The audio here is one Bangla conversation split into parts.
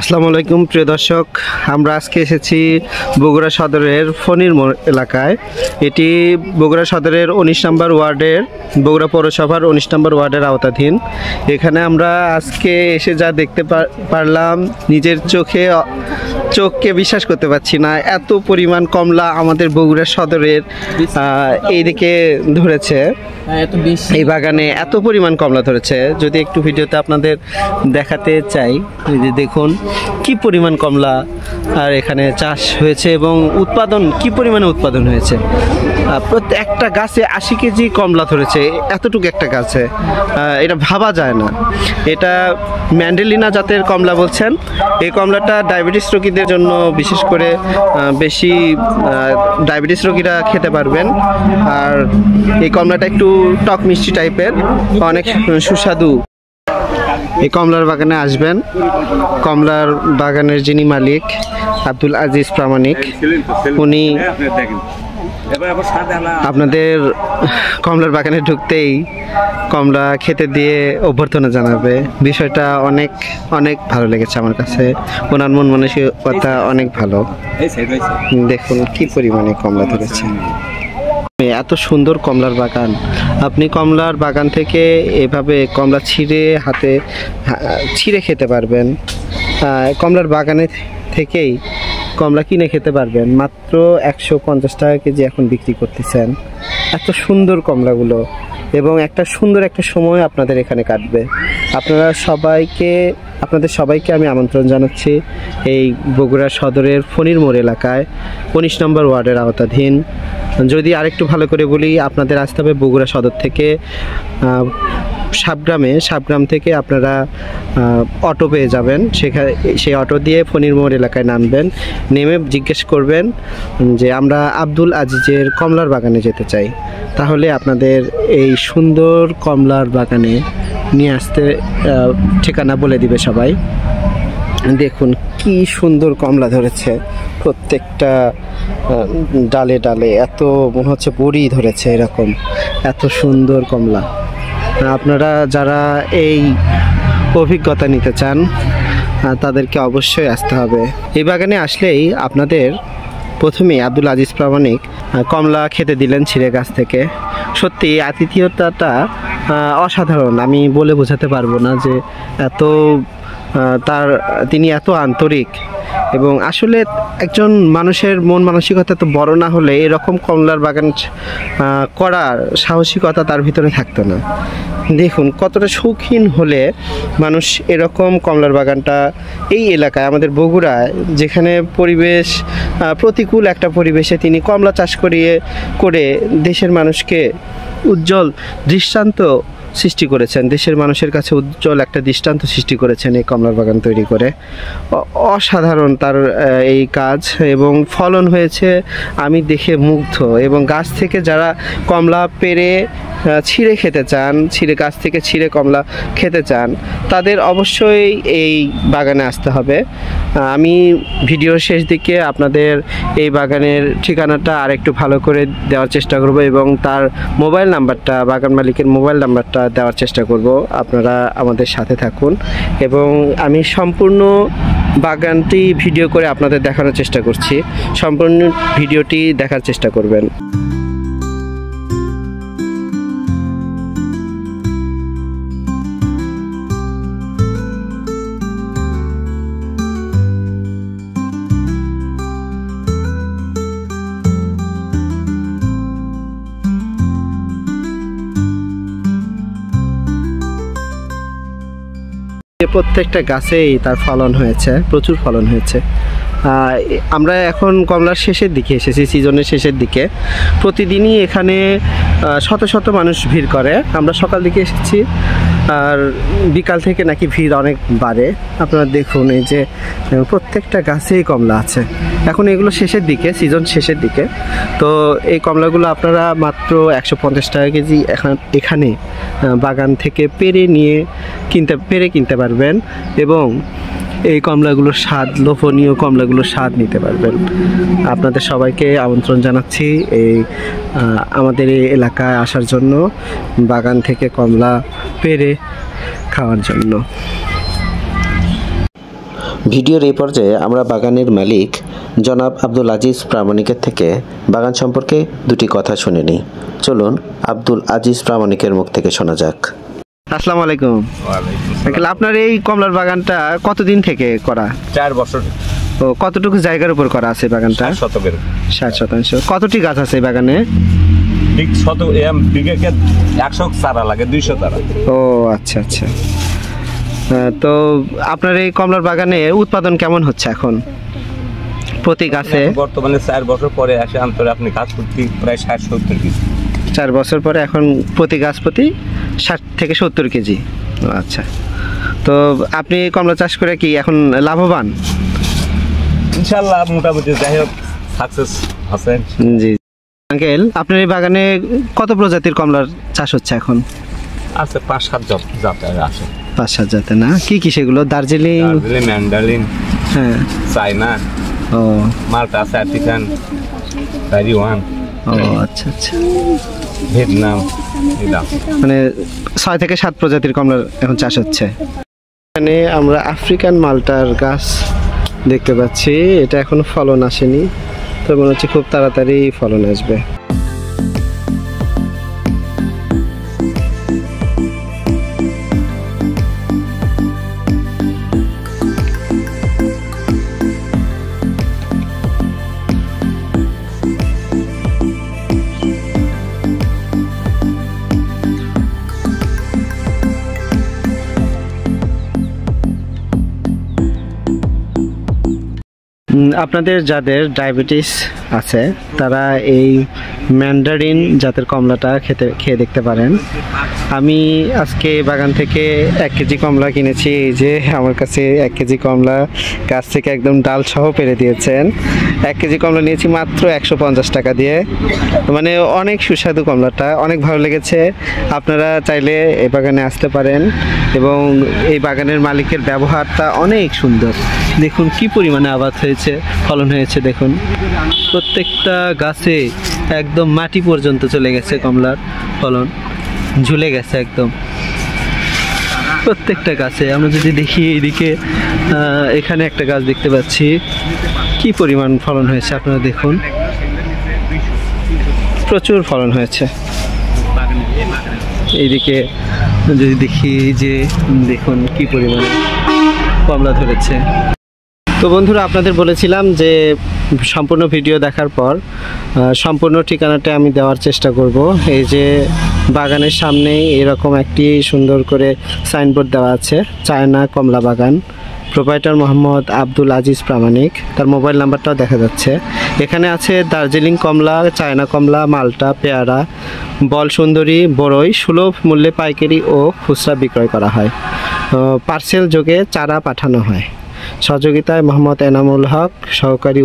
আসসালামু আলাইকুম প্রিয় দর্শক, আমরা আজকে এসেছি বগুড়া সদরের ফণির মোড় এলাকায়। এটি বগুড়া সদরের 19 নম্বর ওয়ার্ডের, বগুড়া পৌরসভার 19 নম্বর ওয়ার্ডের আওতাধীন। এখানে আমরা আজকে এসে যা দেখতে পারলাম, নিজের চোখকে বিশ্বাস করতে পারছি না। এত পরিমাণ কমলা আমাদের বগুড়া সদরের এইদিকে ধরেছে, এই বাগানে এত পরিমাণ কমলা ধরেছে। যদি একটু ভিডিওতে আপনাদের দেখাতে চাই, যে দেখুন কি পরিমাণ কমলা আর এখানে চাষ হয়েছে এবং উৎপাদন কি পরিমাণে উৎপাদন হয়েছে। প্রত্যেকটা গাছে 80 কেজি কমলা ধরেছে, এতটুকু একটা গাছে। এটা ভাবা যায় না। এটা ম্যান্ডেলিনা জাতের কমলা বলছেন। এই কমলাটা ডায়াবেটিস রোগীদের জন্য বিশেষ করে বেশি ডায়াবেটিস রোগীরা খেতে পারবেন। আর এই কমলাটা একটু টক মিষ্টি টাইপের, অনেক সুস্বাদু। এই কমলার বাগানে আসবেন। কমলার বাগানের যিনি মালিক আব্দুল আজিজ প্রামাণিক, উনি আপনাদের কমলার বাগানে ঢুকতেই কমলা খেতে দিয়ে অভ্যর্থনা জানাবে। বিষয়টা অনেক অনেক ভালো লেগেছে আমার কাছে। ওনার মন মানসিকতা অনেক ভালো। দেখুন কি পরিমাণে কমলা ধরেছে। এত সুন্দর কমলার বাগান। আপনি কমলার বাগান থেকে এভাবে কমলা হাতে ছিঁড়ে খেতে পারবেন। কমলার বাগানে থেকেই কমলা কিনে খেতে পারবেন। মাত্র 150 টাকা কেজি এখন বিক্রি করতেছেন। এত সুন্দর কমলাগুলো, এবং একটা সুন্দর একটা সময় আপনাদের এখানে কাটবে। আপনাদের সবাইকে আমি আমন্ত্রণ জানাচ্ছি এই বগুড়া সদরের ফণির মোড় এলাকায় 19 নম্বর ওয়ার্ডের আওতাধীন। যদি আরেকটু ভালো করে বলি, আপনাদের আসতে হবে বগুড়া সদর থেকে সাবগ্রাম থেকে আপনারা অটো পেয়ে যাবেন। সেই অটো দিয়ে ফণির মোড় এলাকায় নামবেন। নেমে জিজ্ঞেস করবেন যে আমরা আব্দুল আজিজের কমলার বাগানে যেতে চাই। তাহলে আপনাদের এই সুন্দর কমলার বাগানে নিয়ে আসতে ঠিকানা বলে দিবে সবাই। দেখুন কি সুন্দর কমলা ধরেছে, প্রত্যেকটা ডালে ডালে এত মনে হচ্ছে বড়ি ধরেছে, এরকম এত সুন্দর কমলা। আপনারা যারা এই অভিজ্ঞতা নিতে চান তাদেরকে অবশ্যই আসতে হবে। এই বাগানে আসলেই আপনাদের প্রথমেই আব্দুল আজিজ প্রামাণিক কমলা খেতে দিলেন ছিঁড়ে গাছ থেকে। সত্যি আতিথেয়তাটা অসাধারণ। আমি বলে বোঝাতে পারবো না যে তিনি এত আন্তরিক। এবং আসলে একজন মানুষের মন মানসিকতা তো বড় না হলে এরকম কমলার বাগান করার সাহসিকতা তার ভিতরে থাকতো না। দেখুন কতটা শৌখিন হলে মানুষ এরকম কমলার বাগানটা এই এলাকায়, আমাদের বগুড়ায়, যেখানে পরিবেশ প্রতিকূল একটা পরিবেশে তিনি কমলা চাষ করে দেশের মানুষকে উজ্জ্বল দৃষ্টান্ত সৃষ্টি করেছেন। দেশের মানুষের কাছে উজ্জ্বল একটা দৃষ্টান্ত সৃষ্টি করেছেন এই কমলার বাগান তৈরি করে। অসাধারণ তার এই কাজ, এবং ফলন হয়েছে আমি দেখে মুগ্ধ। এবং গাছ থেকে যারা কমলা পেড়ে ছিঁড়ে খেতে চান, গাছ থেকে ছিঁড়ে কমলা খেতে চান, তাদের অবশ্যই এই বাগানে আসতে হবে। আমি ভিডিওর শেষ দিকে আপনাদের এই বাগানের ঠিকানাটা আরেকটু ভালো করে দেওয়ার চেষ্টা করব, এবং তার মোবাইল নাম্বারটা, বাগান মালিকের মোবাইল নাম্বারটা দেওয়ার চেষ্টা করব। আপনারা আমাদের সাথে থাকুন, এবং আমি সম্পূর্ণ বাগানটি ভিডিও করে আপনাদের দেখানোর চেষ্টা করছি। সম্পূর্ণ ভিডিওটি দেখার চেষ্টা করবেন। প্রত্যেকটা গাছেই তার ফলন হয়েছে, প্রচুর ফলন হয়েছে। আমরা এখন কমলার শেষের দিকে এসেছি, সিজনের শেষের দিকে। প্রতিদিনই এখানে শত শত মানুষ ভিড় করে। আমরা সকাল দিকে এসেছি, আর বিকাল থেকে নাকি ভিড় অনেক বাড়ে। আপনারা দেখুন এই যে প্রত্যেকটা গাছেই কমলা আছে। এখন এগুলো শেষের দিকে, সিজন শেষের দিকে। তো এই কমলাগুলো আপনারা মাত্র 150 টাকা কেজি এখানে বাগান থেকে পেরে কিনতে পারবেন, এবং এই কমলাগুলোর স্বাদ, লোভনীয় কমলাগুলোর স্বাদ নিতে পারবেন। আপনাদের সবাইকে আমন্ত্রণ জানাচ্ছি এই আমাদের এই এলাকায় আসার জন্য, বাগান থেকে কমলা পেড়ে খাওয়ার জন্য। ভিডিওর এই পর্যায়ে আমরা বাগানের মালিক জনাব আব্দুল আজিজ প্রামাণিকের থেকে বাগান সম্পর্কে দুটি কথা শুনে নিই। চলুন আব্দুল আজিজ প্রামাণিকের মুখ থেকে শোনা যাক। আসসালামু আলাইকুম। আঙ্কেল, আপনার এই কমলার বাগানটা কতদিন থেকে করা? 4 বছর। ও, কতটুকু জায়গার উপর করা আছে বাগানটা? 60%। কতটি গাছ আছে এই বাগানে? বিঘাকে 100 চারা লাগে, 200 চারা। ও আচ্ছা আচ্ছা। তো আপনার এই কমলার বাগানে উৎপাদন কেমন হচ্ছে এখন প্রতি গাছে? বর্তমানে 4 বছর পরে আসে আন্তরে আপনি গাছ প্রতি প্রায় 60-70 কেজি। 4 বছর পরে এখন প্রতি গাছ প্রতি 60 থেকে 70 কেজি। আচ্ছা, তো আপনি কমলা চাষ করে কি এখন লাভবান? ইনশাআল্লাহ মোটামুটি যাই হোক সাকসেস আছেন। জি আঙ্কেল, আপনার এই বাগানে কত প্রজাতির কমলার চাষ হচ্ছে এখন? আছে 5-7 জাতের আছে। 5-7 জাতের না? কি কি সেগুলো? দার্জিলিং, ম্যান্ডারিন, হ্যাঁ, চায়না, ও মাল্টা, আফ্রিকান, তাইওয়ান। ও আচ্ছা আচ্ছা, ভিয়েতনাম। মানে 6 থেকে 7 প্রজাতির কমলার এখন চাষ হচ্ছে। এখানে আমরা আফ্রিকান মাল্টার গাছ দেখতে পাচ্ছি। এটা এখনো ফলন আসেনি, তো মনে হচ্ছে খুব তাড়াতাড়ি ফলন আসবে। আপনাদের যাদের ডায়াবেটিস আছে তারা এই ম্যান্ডারিন জাতের কমলাটা খেয়ে দেখতে পারেন। আমি আজকে বাগান থেকে 1 কেজি কমলা কিনেছি। এই যে আমার কাছে 1 কেজি কমলা গাছ থেকে একদম ডাল সহ পেরে দিয়েছেন। 1 কেজি কমলা নিয়েছি মাত্র 150 টাকা দিয়ে। মানে অনেক সুস্বাদু কমলাটা, অনেক ভালো লেগেছে। আপনারা চাইলে এই বাগানে আসতে পারেন এবং এই বাগানের মালিকের ব্যবহারটা অনেক সুন্দর। দেখুন কি পরিমাণে আবাদ হয়েছে, ফলন হয়েছে। দেখুন প্রত্যেকটা গাছে একদম মাটি পর্যন্ত চলে গেছে, কমলার ফলন ঝুলে গেছে একদম প্রত্যেকটা গাছে। আমরা যদি দেখি এইদিকে, এখানে একটা গাছ দেখতে পাচ্ছি, কি পরিমাণ ফলন হয়েছে আপনারা দেখুন, প্রচুর ফলন হয়েছে। এইদিকে যদি দেখি, যে দেখুন কি পরিমাণে কমলা ধরেছে। তো বন্ধুরা, আপনাদের বলেছিলাম যে সম্পূর্ণ ভিডিও দেখার পর সম্পূর্ণ ঠিকানাটা আমি দেওয়ার চেষ্টা করব। এই যে বাগানের সামনেই এরকম একটি সুন্দর করে সাইনবোর্ড দেওয়া আছে, চায়না কমলা বাগান, প্রোপাইটার মোহাম্মদ আব্দুল আজিজ প্রামাণিক। তার মোবাইল নাম্বারটাও দেখা যাচ্ছে। এখানে আছে দার্জিলিং কমলা, চায়না কমলা, মাল্টা, পেয়ারা, বল সুন্দরী, বড়ই সুলভ মূল্যে পাইকারি ও খুচরা বিক্রয় করা হয়। পার্সেল যোগে চারা পাঠানো হয়। সহযোগিতায় মোহাম্মদ এনামুল হক, সহকারী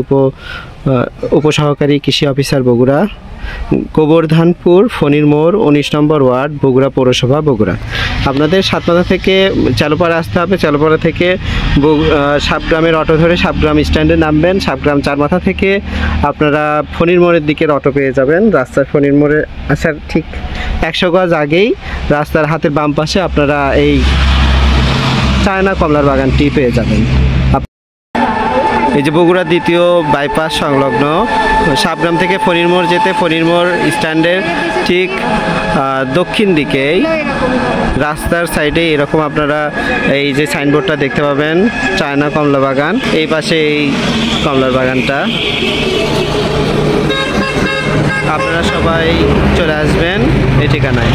উপসহকারী কৃষি অফিসার, বগুড়া, গোবর্ধনপুর, ফণির মোড়, 19 নম্বর ওয়ার্ড, বগুড়া পৌরসভা, বগুড়া। আপনাদের সাতমাথা থেকে চালুপাড়া আসতে হবে। চালুপাড়া থেকে সাবগ্রামের অটো ধরে সাবগ্রাম স্ট্যান্ডে নামবেন। সাবগ্রাম চারমাথা থেকে আপনারা ফণির মোড়ের দিকের অটো পেয়ে যাবেন। রাস্তার ফণির মোড়ে আসার ঠিক 100 গজ আগেই রাস্তার হাতের বাম পাশে আপনারা এই চায়না কমলার বাগানটি পেয়ে যাবেন। এই যে বগুড়া দ্বিতীয় বাইপাস সংলগ্ন সাবগ্রাম থেকে ফণির মোড় যেতে ফণির মোড় স্ট্যান্ডের ঠিক দক্ষিণ দিকেই রাস্তার সাইডে এরকম আপনারা এই যে সাইনবোর্ডটা দেখতে পাবেন, চায়না কমলা বাগান। এই পাশে এই কমলার বাগানটা। আপনারা সবাই চলে আসবেন এই ঠিকানায়।